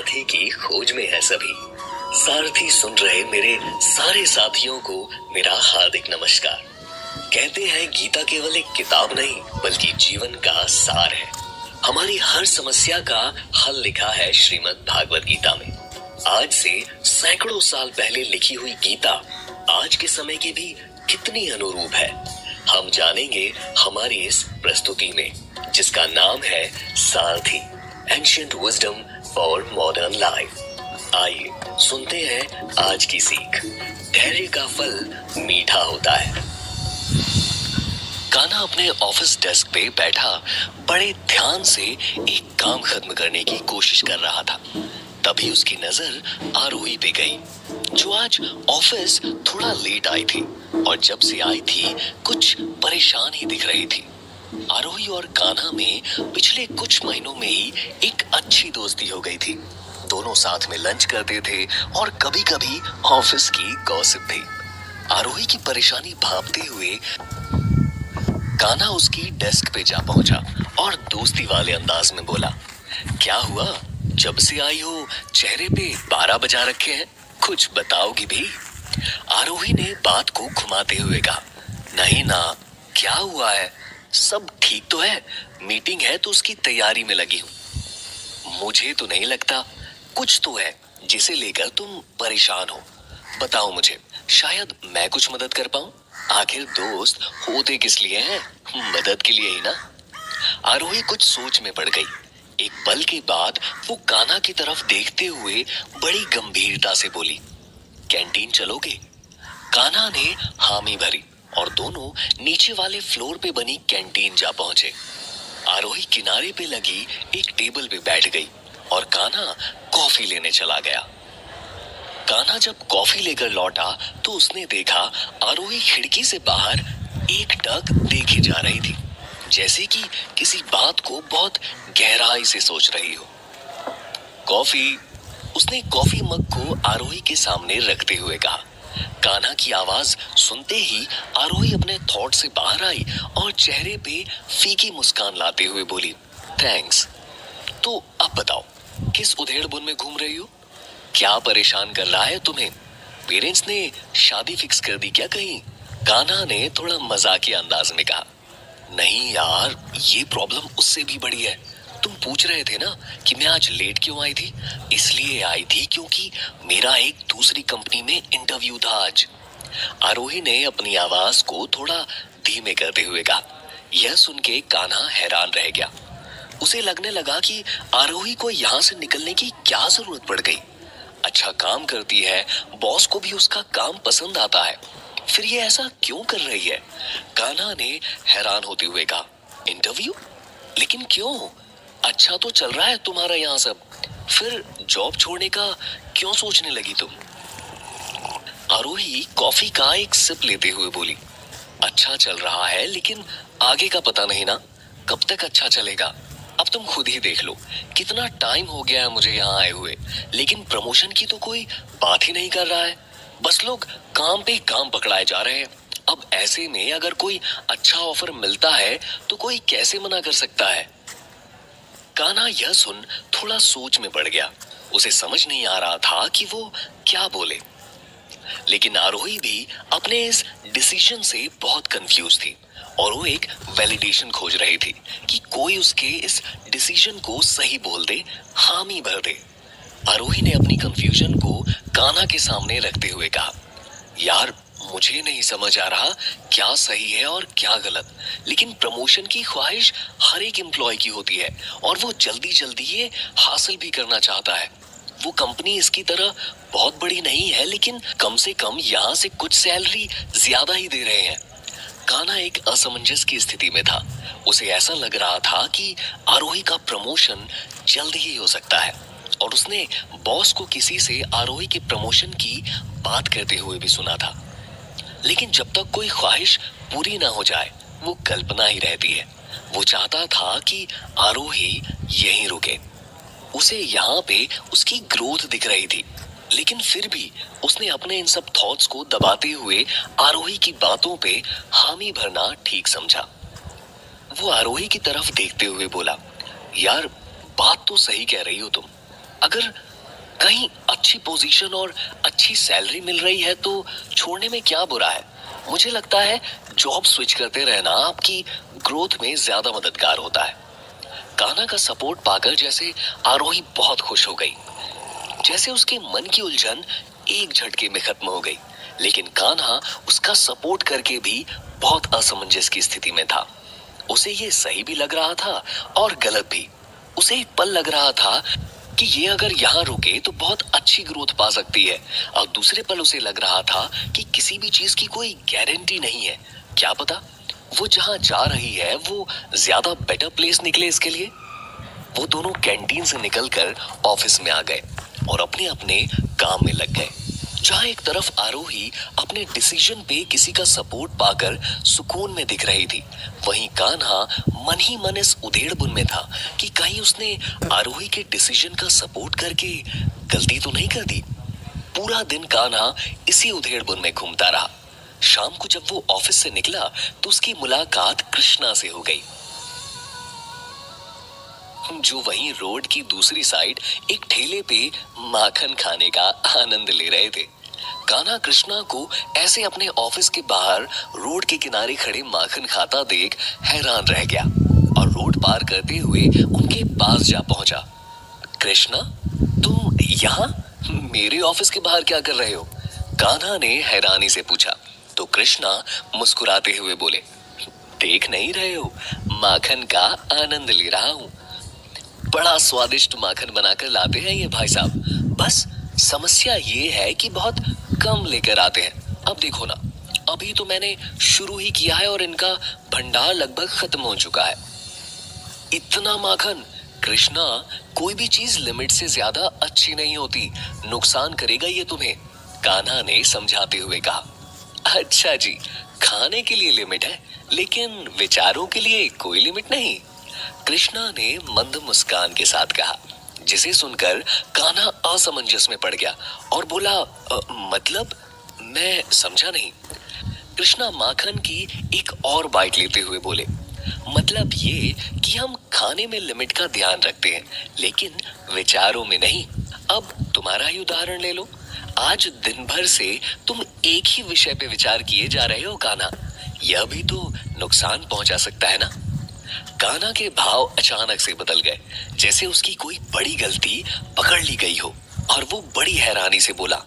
सारथी की खोज में है सभी। सारथी सुन रहे मेरे सारे साथियों को मेरा हार्दिक नमस्कार। कहते हैं गीता केवल एक किताब नहीं बल्कि जीवन का सार है। हमारी हर समस्या का हल लिखा है श्रीमद् भागवत गीता में। आज से सैकड़ों साल पहले लिखी हुई गीता आज के समय की भी कितनी अनुरूप है, हम जानेंगे हमारी इस प्रस्तुति में, जिसका नाम है सारथी, ancient wisdom for modern life. आइए सुनते हैं आज की सीख। धैर्य का फल मीठा होता है। कान्हा अपने ऑफिस डेस्क पे बैठा बड़े ध्यान से एक काम खत्म करने की कोशिश कर रहा था। तभी उसकी नजर आरोही पे गई, जो आज ऑफिस थोड़ा लेट आई थी और जब से आई थी कुछ परेशान ही दिख रही थी। आरोही और कान्हा में पिछले कुछ महीनों में ही एक अच्छी दोस्ती हो गई थी। दोनों साथ में लंच करते थे और कभी कभी ऑफिस की गॉसिप भी। आरोही की परेशानी भांपते हुए कान्हा उसकी डेस्क पे जा पहुंचा और दोस्ती वाले अंदाज में बोला, क्या हुआ? जब से आई हो चेहरे पे 12 बजा रखे हैं, कुछ बताओगी भी? आरोही ने बात को घुमाते हुए कहा, नहीं ना, क्या हुआ है? सब ठीक तो है, मीटिंग है तो उसकी तैयारी में लगी हूँ। मुझे तो नहीं लगता, कुछ तो है जिसे लेकर तुम परेशान हो। बताओ मुझे, शायद मैं कुछ मदद कर पाऊं। आखिर दोस्त होते किस लिए हैं? मदद के लिए ही ना। आरोही कुछ सोच में पड़ गई। एक पल के बाद वो कान्हा की तरफ देखते हुए बड़ी गंभीरता से बोली, कैंटीन चलोगे? कान्हा ने हामी भरी और दोनों नीचे वाले फ्लोर पे बनी कैंटीन जा पहुंचे। आरोही किनारे पे लगी एक टेबल पे बैठ गई और कान्हा कॉफी लेने चला गया। कान्हा जब कॉफी लेकर लौटा तो उसने देखा आरोही खिड़की से बाहर एकटक देखे जा रही थी, जैसे कि किसी बात को बहुत गहराई से सोच रही हो। कॉफी, उसने कॉफी मग को आरोही के सामने रखते हुए कहा। कान्हा की आवाज सुनते ही आरोही अपने थॉट से बाहर आई और चेहरे पे फीकी मुस्कान लाते हुए बोली, थैंक्स। तो अब बताओ, किस उधेड़-बुन में घूम रही हो? क्या परेशान कर रहा है तुम्हें? पेरेंट्स ने शादी फिक्स कर दी क्या कहीं? कान्हा ने थोड़ा मजाकिया अंदाज में कहा, नहीं यार, ये प्रॉब्लम उससे भी बड़ी है। तुम पूछ रहे थे ना कि मैं आज लेट क्यों आई थी? इसलिए आई थी क्योंकि मेरा एक दूसरी कंपनी में इंटरव्यू था आज। आरोही ने अपनी आवाज को थोड़ा धीमे करते हुए कहा। यह सुन के कान्हा हैरान रह गया। उसे लगने लगा कि आरोही को यहाँ से निकलने की क्या जरूरत पड़ गई। अच्छा काम करती है, बॉस को भी उसका काम पसंद आता है, फिर ये ऐसा क्यों कर रही है? कान्हा ने हैरान होते हुए कहा, इंटरव्यू? लेकिन क्यों? अच्छा तो चल रहा है तुम्हारा यहाँ सब, फिर जॉब छोड़ने का क्यों सोचने लगी तुम? आरोही कॉफी का एक सिप लेते हुए बोली, अच्छा चल रहा है लेकिन आगे का पता नहीं ना, कब तक अच्छा चलेगा। अब तुम खुद ही देख लो, कितना टाइम हो गया है मुझे यहाँ आए हुए, लेकिन प्रमोशन की तो कोई बात ही नहीं कर रहा है। बस लोग काम पे काम पकड़ाए जा रहे हैं। अब ऐसे में अगर कोई अच्छा ऑफर मिलता है तो कोई कैसे मना कर सकता है? कान्हा यह सुन थोड़ा सोच में पड़ गया। उसे समझ नहीं आ रहा था कि वो क्या बोले। लेकिन आरोही भी अपने इस डिसीजन से बहुत कंफ्यूज थी और वो एक वैलिडेशन खोज रही थी कि कोई उसके इस डिसीजन को सही बोल दे, हामी भर दे। आरोही ने अपनी कंफ्यूजन को कान्हा के सामने रखते हुए कहा, यार मुझे नहीं समझ आ रहा क्या सही है और क्या गलत, लेकिन प्रमोशन की ख्वाहिश हर एक एम्प्लॉय की होती है और वो जल्दी जल्दी ये हासिल भी करना चाहता है। वो कंपनी इसकी तरह बहुत बड़ी नहीं है, लेकिन कम से कम यहाँ से कुछ सैलरी ज्यादा ही दे रहे हैं। कान्हा एक असमंजस की स्थिति में था। उसे ऐसा लग रहा था कि आरोही का प्रमोशन जल्द ही हो सकता है और उसने बॉस को किसी से आरोही के प्रमोशन की बात करते हुए भी सुना था। लेकिन जब तक कोई ख्वाहिश पूरी ना हो जाए वो कल्पना ही रहती है। वो चाहता था कि आरोही यहीं रुके। उसे यहाँ पे उसकी ग्रोथ दिख रही थी, लेकिन फिर भी उसने अपने इन सब थॉट्स को दबाते हुए आरोही की बातों पे हामी भरना ठीक समझा। वो आरोही की तरफ देखते हुए बोला, यार बात तो सही कह रही हो तुम। अगर कहीं अच्छी पोजीशन और अच्छी सैलरी मिल रही है तो छोड़ने में क्या बुरा है। मुझे लगता है जॉब स्विच करते रहना आपकी ग्रोथ में ज्यादा मददगार होता है। कान्हा का सपोर्ट पाकर जैसे आरोही बहुत खुश हो गई, जैसे उसके मन की उलझन एक झटके में खत्म हो गई। लेकिन कान्हा उसका सपोर्ट करके भी बहुत असमंजस की स्थिति में था। उसे ये सही भी लग रहा था और गलत भी। उसे एक पल लग रहा था कि ये अगर यहाँ रुके तो बहुत अच्छी ग्रोथ पा सकती है, और दूसरे पल उसे लग रहा था कि किसी भी चीज की कोई गारंटी नहीं है। क्या पता वो जहाँ जा रही है वो ज्यादा बेटर प्लेस निकले इसके लिए। वो दोनों कैंटीन से निकलकर ऑफिस में आ गए और अपने अपने काम में लग गए। जहाँ एक तरफ आरोही अपने डिसीजन पे किसी का सपोर्ट पाकर सुकून में दिख रही थी, वहीं कान्हा मन ही मन इस उधेड़बुन में था कि कहीं उसने आरोही के डिसीजन का सपोर्ट करके गलती तो नहीं कर दी। पूरा दिन कान्हा इसी उधेड़बुन में घूमता रहा। शाम को जब वो ऑफिस से निकला तो उसकी मुलाकात कृष्णा से हो गई, जो वहीं रोड की दूसरी साइड एक ठेले पे माखन खाने का आनंद ले रहे थे। कान्हा कृष्णा को ऐसे अपने ऑफिस के बाहर रोड के किनारे खड़े माखन खाता देख हैरान रह गया और रोड पार करते हुए उनके पास जा पहुंचा। कृष्णा, तुम यहाँ मेरे ऑफिस के बाहर क्या कर रहे हो? कान्हा ने हैरानी से पूछा तो कृष्णा मुस्कुराते हुए बोले, देख नहीं रहे हो, माखन का आनंद ले रहा हूँ। बड़ा स्वादिष्ट माखन बनाकर लाते हैं ये भाई साहब। बस समस्या ये है कि बहुत कम लेकर आते हैं। अब देखो ना, अभी तो मैंने शुरू ही किया है और इनका भंडार लगभग खत्म हो चुका है। इतना माखन? कृष्णा, कोई भी चीज लिमिट से ज्यादा अच्छी नहीं होती, नुकसान करेगा ये तुम्हें, कान्हा ने समझाते हुए कहा। अच्छा जी, खाने के लिए लिमिट है लेकिन विचारों के लिए कोई लिमिट नहीं, कृष्णा ने मंद मुस्कान के साथ कहा, जिसे सुनकर कान्हा असमंजस में पड़ गया और बोला, मतलब मैं समझा नहीं। कृष्णा माखन की एक और बाइट लेते हुए बोले, मतलब ये कि हम खाने में लिमिट का ध्यान रखते हैं लेकिन विचारों में नहीं। अब तुम्हारा ही उदाहरण ले लो, आज दिन भर से तुम एक ही विषय पे विचार किए जा रहे हो कान्हा, यह भी तो नुकसान पहुंचा सकता है ना। कान्हा के भाव अचानक से बदल गए, जैसे उसकी कोई बड़ी गलती पकड़ ली गई हो, और वो बड़ी हैरानी से बोला,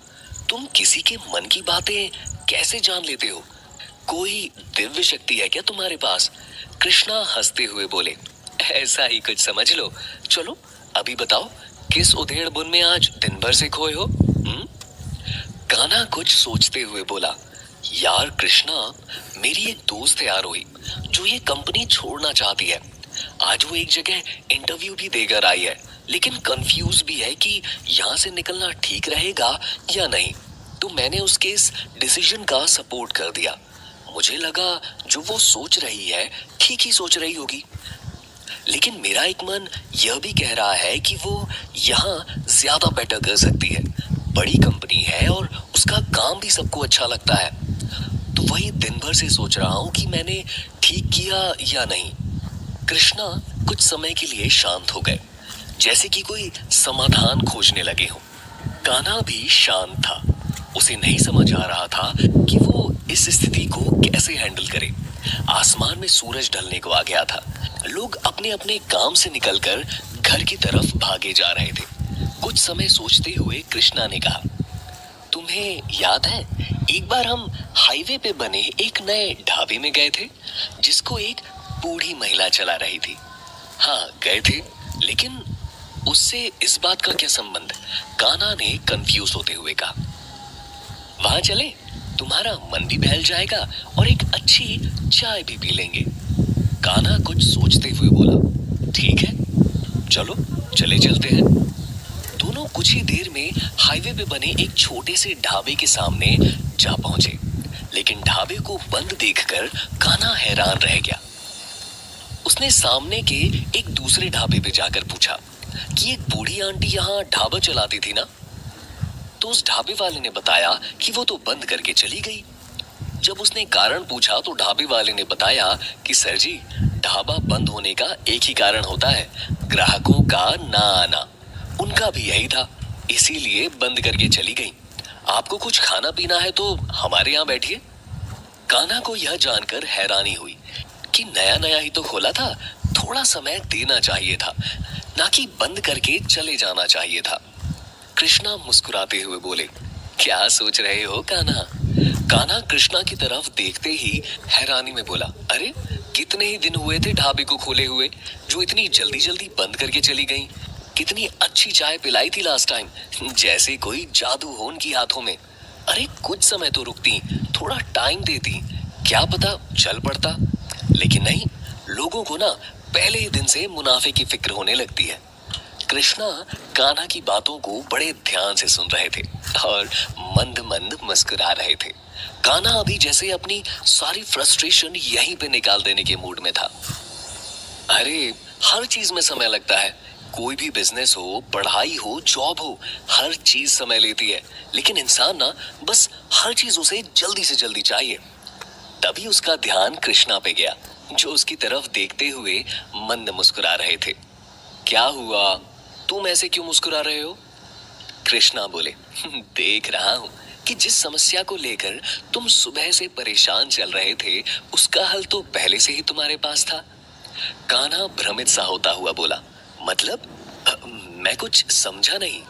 तुम किसी के मन की बातें कैसे जान लेते हो? कोई दिव्य शक्ति है क्या तुम्हारे पास? कृष्णा हंसते हुए बोले, ऐसा ही कुछ समझ लो। चलो अभी बताओ, किस उधेड़बुन में आज दिन भर से खोए हो? कान्हा कुछ सोचते हुए बोला, यार कृष्णा, मेरी एक दोस्त है आरोही, जो ये कंपनी छोड़ना चाहती है। आज वो एक जगह इंटरव्यू भी देकर आई है, लेकिन कंफ्यूज भी है कि यहाँ से निकलना ठीक रहेगा या नहीं। तो मैंने उसके इस डिसीजन का सपोर्ट कर दिया। मुझे लगा जो वो सोच रही है ठीक ही सोच रही होगी, लेकिन मेरा एक मन यह भी कह रहा है कि वो यहाँ ज्यादा बेटर कर सकती है। बड़ी कंपनी है और उसका काम भी सबको अच्छा लगता है। तो वही दिन भर से सोच रहा हूँ कि मैंने ठीक किया या नहीं। कृष्णा कुछ समय के लिए शांत हो गए, जैसे कि कोई समाधान खोजने लगे हो। कान्हा भी शांत था, उसे नहीं समझ आ रहा था कि वो इस स्थिति को कैसे हैंडल करे। आसमान में सूरज ढलने को आ गया था, लोग अपने अपने काम से निकलकर घर की तरफ भागे जा रहे थे। कुछ समय सोचते हुए कृष्णा ने कहा, तुम्हें याद है एक बार हम हाईवे पे बने एक नए ढाबे में गए थे, जिसको एक बूढ़ी महिला चला रही थी? हाँ गए थे, लेकिन उससे इस बात का क्या संबंध? कान्हा ने कंफ्यूज होते हुए कहा। वहां चले, तुम्हारा मन भी बहल जाएगा और एक अच्छी चाय भी पी लेंगे। कान्हा कुछ सोचते हुए बोला, ठीक है चलो चले चलते हैं। दोनों कुछ ही देर में हाईवे पे बने एक छोटे से ढाबे के सामने जा पहुंचे, लेकिन ढाबे को बंद देखकर कान्हा हैरान रह गया। उसने सामने के एक दूसरे ढाबे पे जाकर पूछा कि एक बूढ़ी आंटी यहाँ ढाबा चलाती थी ना? तो उस ढाबे वाले ने बताया कि वो तो बंद करके चली गई। जब उसने कारण पूछा तो ढाबे वाले ने बताया कि सर जी, ढाबा बंद होने का एक ही कारण होता है, ग्राहकों का ना आना। उनका भी यही था, इसीलिए बंद करके चली गई। आपको कुछ खाना पीना है तो हमारे यहाँ बैठिए। कान्हा को यह जानकर हैरानी हुई कि नया नया ही तो खोला था, थोड़ा समय देना चाहिए था, ना कि बंद करके चले जाना चाहिए था। कृष्णा मुस्कुराते हुए बोले, क्या सोच रहे हो कान्हा? कान्हा कृष्णा की तरफ देखते ही हैरानी में बोला, अरे कितने ही दिन हुए थे ढाबे को खोले हुए, जो इतनी जल्दी जल्दी बंद करके चली गई। कितनी अच्छी चाय पिलाई थी लास्ट टाइम, जैसे कोई जादू हो उनकी हाथों में। अरे कुछ समय तो रुकती, थोड़ा टाइम देती, क्या पता चल पड़ता। लेकिन नहीं, लोगों को ना पहले ही दिन से मुनाफे की फिक्र होने लगती है। कृष्णा कान्हा की बातों को बड़े ध्यान से सुन रहे थे और मंद मंद मुस्कुरा रहे थे। कान्हा अभी जैसे अपनी सारी फ्रस्ट्रेशन यहीं पे निकाल देने के मूड में था। अरे हर चीज में समय लगता है, कोई भी बिजनेस हो, पढ़ाई हो, जॉब हो, हर चीज समय लेती है। लेकिन इंसान ना बस हर चीज उसे जल्दी से जल्दी चाहिए। तभी उसका ध्यान कृष्णा पे गया, जो उसकी तरफ देखते हुए मंद मुस्कुरा रहे थे। क्या हुआ, तुम ऐसे क्यों मुस्कुरा रहे हो? कृष्णा बोले, देख रहा हूँ कि जिस समस्या को लेकर तुम सुबह से परेशान चल रहे थे, उसका हल तो पहले से ही तुम्हारे पास था। कान्हा भ्रमित सा होता हुआ बोला, मतलब मैं कुछ समझा नहीं।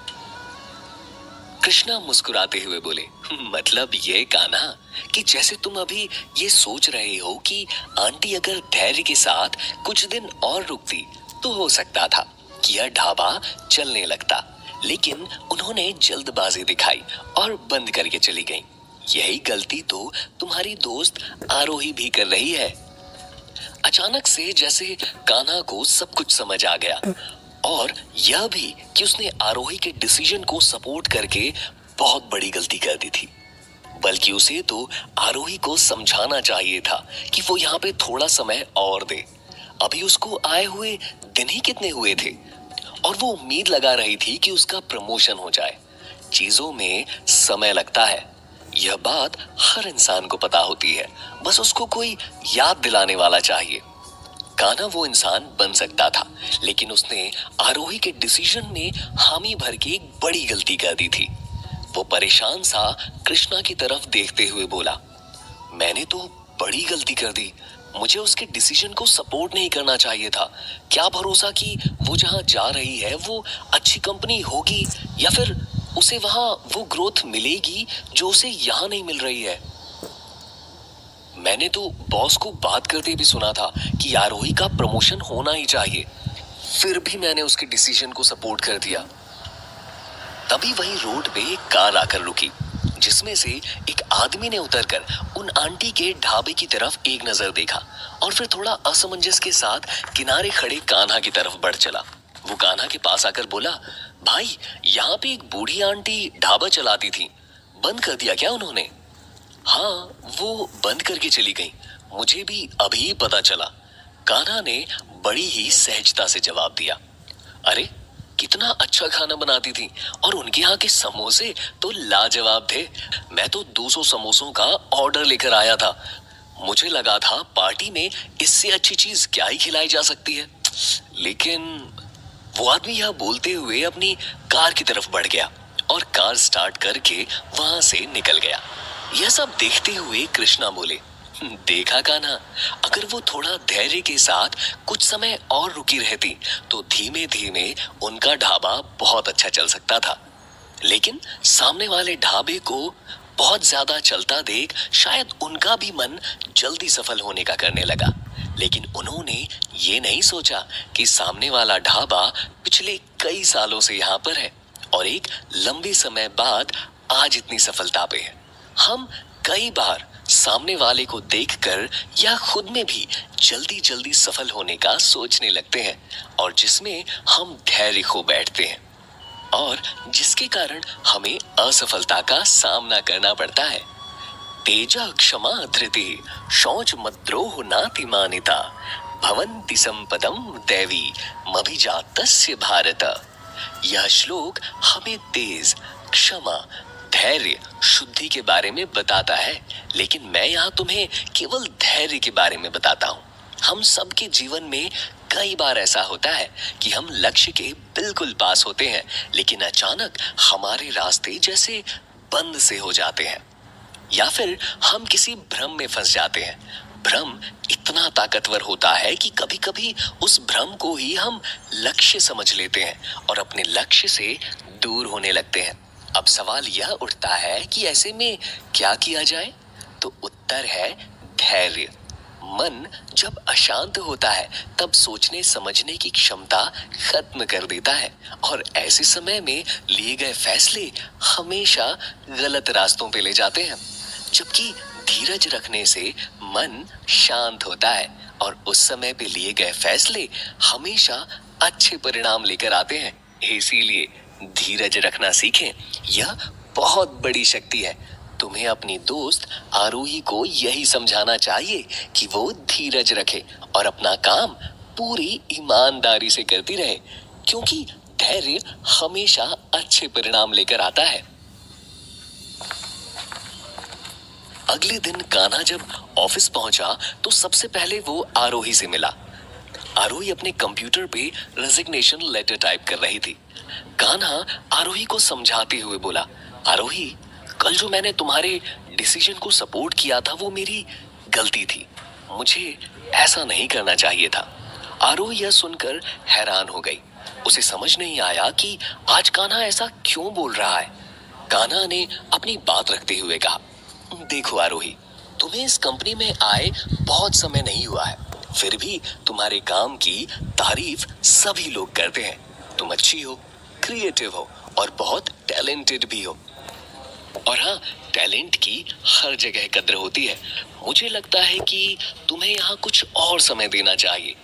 कृष्णा मुस्कुराते हुए बोले, मतलब ये कान्हा कि जैसे तुम अभी ये सोच रहे हो कि आंटी अगर धैर्य के साथ कुछ दिन और रुकती तो हो सकता था कि यह ढाबा चलने लगता, लेकिन उन्होंने जल्दबाजी दिखाई और बंद करके चली गई। यही गलती तो तुम्हारी दोस्त आरोही भी कर रही है। अचानक से जैसे कान्हा को सब कुछ समझ आ गया, और यह भी कि उसने आरोही के डिसीजन को सपोर्ट करके बहुत बड़ी गलती कर दी थी। बल्कि उसे तो आरोही को समझाना चाहिए था कि वो यहाँ पे थोड़ा समय और दे। अभी उसको आए हुए दिन ही कितने हुए थे, और वो उम्मीद लगा रही थी कि उसका प्रमोशन हो जाए। चीजों में समय लगता है, यह बात हर इंसान को पता होती है, बस उसको कोई याद दिलाने वाला चाहिए। कान्हा वो इंसान बन सकता था, लेकिन उसने आरोही के डिसीजन में हामी भर के एक बड़ी गलती कर दी थी। वो परेशान सा कृष्णा की तरफ देखते हुए बोला, मैंने तो बड़ी गलती कर दी, मुझे उसके डिसीजन को सपोर्ट नहीं करना चाहिए था। क्या भरोसा कि वो जहां जा रही है वो अच्छी कंपनी होगी, या फिर उसे वहां वो ग्रोथ मिलेगी जो उसे यहाँ नहीं मिल रही है। मैंने तो बॉस को बात करते भी सुना था कि आरोही का प्रमोशन होना ही चाहिए, फिर भी मैंने उसके डिसीजन को सपोर्ट कर दिया। तभी वही रोड पे एक कार आकर रुकी, जिसमें से एक आदमी ने उतरकर उन आंटी के ढाबे की तरफ एक नजर देखा और फिर थोड़ा असमंजस के साथ किनारे खड़े कान्हा की तरफ बढ़ चला। वो कान्हा के पास आकर बोला, भाई यहाँ पे एक बूढ़ी आंटी ढाबा चलाती थी, बंद कर दिया क्या उन्होंने? हाँ, वो बंद करके चली गई, मुझे भी अभी पता चला। कान्हा ने बड़ी ही सहजता से जवाब दिया। अरे कितना अच्छा खाना बनाती थी, और उनके यहाँ के समोसे तो लाजवाब थे। मैं तो 200 समोसों का ऑर्डर लेकर आया था। मुझे लगा था पार्टी में इससे अच्छी चीज क्या ही खिलाई जा सकती है। लेकिन वो आदमी यह बोलते हुए अपनी कार की तरफ बढ़ गया और कार स्टार्ट करके वहां से निकल गया। यह सब देखते हुए कृष्णा बोले, देखा कान्हा, अगर वो थोड़ा धैर्य के साथ कुछ समय और रुकी रहती तो धीमे धीमे उनका ढाबा बहुत अच्छा चल सकता था। लेकिन सामने वाले ढाबे को बहुत ज्यादा चलता देख शायद उनका भी मन जल्दी सफल होने का करने लगा। लेकिन उन्होंने ये नहीं सोचा कि सामने वाला ढाबा पिछले कई सालों से यहाँ पर है और एक लंबे समय बाद आज इतनी सफलता पे है। हम कई बार सामने वाले को देखकर या खुद में भी जल्दी जल्दी सफल होने का सोचने लगते हैं, और जिसमें हम धैर्य खो बैठते हैं, और जिसके कारण हमें असफलता का सामना करना पड़ता है। तेजा क्षमा धृति शौच मद्रोह नाति मानिता भवन्ति संपदम दैवी मभिजातस्य भारत। यह श्लोक हमें तेज, क्षमा, धैर्य, शुद्धि के बारे में बताता है, लेकिन मैं यहाँ तुम्हें केवल धैर्य के बारे में बताता हूँ। हम सबके जीवन में कई बार ऐसा होता है कि हम लक्ष्य के बिल्कुल पास होते हैं, लेकिन अचानक हमारे रास्ते जैसे बंद से हो जाते हैं, या फिर हम किसी भ्रम में फंस जाते हैं। भ्रम इतना ताकतवर होता है कि कभी-कभी उस भ्रम को ही हम लक्ष्य समझ लेते हैं और अपने लक्ष्य से दूर होने लगते हैं। अब सवाल यह उठता है कि ऐसे में क्या किया जाए? तो उत्तर है धैर्य। मन जब अशांत होता है तब सोचने समझने की क्षमता खत्म कर देता है और ऐसे समय में लिए गए फैसले हमेशा गलत रास्तों पे ले जाते हैं। जबकि धीरज रखने से मन शांत होता है और उस समय पे लिए गए फैसले हमेशा अच्छे परिणाम लेकर आते हैं। इसीलिए धीरज रखना सीखें, यह बहुत बड़ी शक्ति है। तुम्हें अपनी दोस्त आरोही को यही समझाना चाहिए कि वो धीरज रखे और अपना काम पूरी ईमानदारी से करती रहे, क्योंकि धैर्य हमेशा अच्छे परिणाम लेकर आता है। अगले दिन कान्हा जब ऑफिस पहुंचा तो सबसे पहले वो आरोही से मिला। आरोही अपने कंप्यूटर पे रेजिग्नेशन लेटर टाइप कर रही थी। कान्हा आरोही को समझाते हुए बोला, आरोही, कल जो मैंने तुम्हारे डिसीजन को सपोर्ट किया था वो मेरी गलती थी। मुझे ऐसा नहीं करना चाहिए था। आरोही यह सुनकर हैरान हो गई। उसे समझ नहीं आया कि आज कान्हा ऐसा क्यों बोल रहा है। कान्हा ने अपनी बात रखते हुए कहा, देखो आरोही, तुम्हें इस कंपनी में आए बहुत समय नहीं हुआ है, फिर भी तुम्हारे काम की तारीफ सभी लोग करते हैं। तुम अच्छी हो, क्रिएटिव हो और बहुत टैलेंटेड भी हो। और हाँ, टैलेंट की हर जगह कद्र होती है। मुझे लगता है कि तुम्हें यहाँ कुछ और समय देना चाहिए।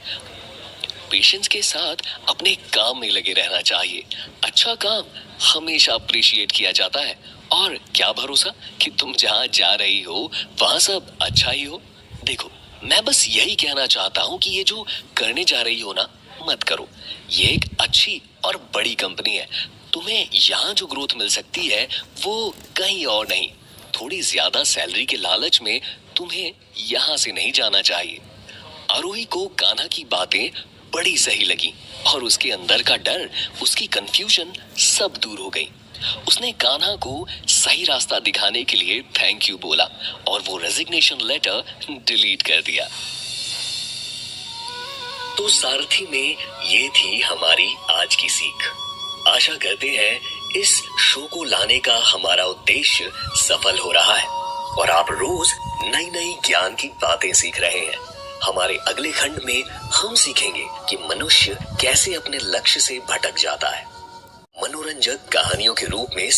पेशेंस के साथ अपने काम में लगे रहना चाहिए। अच्छा काम हमेशा अप्रिशिएट किया जाता है और क्या भरोसा कि तुम जहाँ जा रही हो वहां सब अच्छा ही हो। देखो, मैं बस यही कहना चाहता हूँ कि ये जो करने जा रही हो ना, मत करो। ये एक अच्छी और बड़ी कंपनी है। तुम्हें यहाँ जो ग्रोथ मिल सकती है वो कहीं और नहीं। थोड़ी ज्यादा सैलरी के लालच में तुम्हें यहाँ से नहीं जाना चाहिए। आरोही को कान्हा की बातें बड़ी सही लगी और उसके अंदर का डर, उसकी कंफ्यूजन सब दूर हो गई। उसने कान्हा को सही रास्ता दिखाने के लिए थैंक यू बोला और वो रेजिग्नेशन लेटर डिलीट कर दिया। तो सारथी में ये थी हमारी आज की सीख। आशा करते हैं इस शो को लाने का हमारा उद्देश्य सफल हो रहा है और आप रोज नई नई ज्ञान की बातें सीख रहे हैं। हमारे अगले खंड में हम सीखेंगे कि मनुष्य कैसे अपने लक्ष्य से भटक जाता है। मनोरंजक कहानियों के रूप में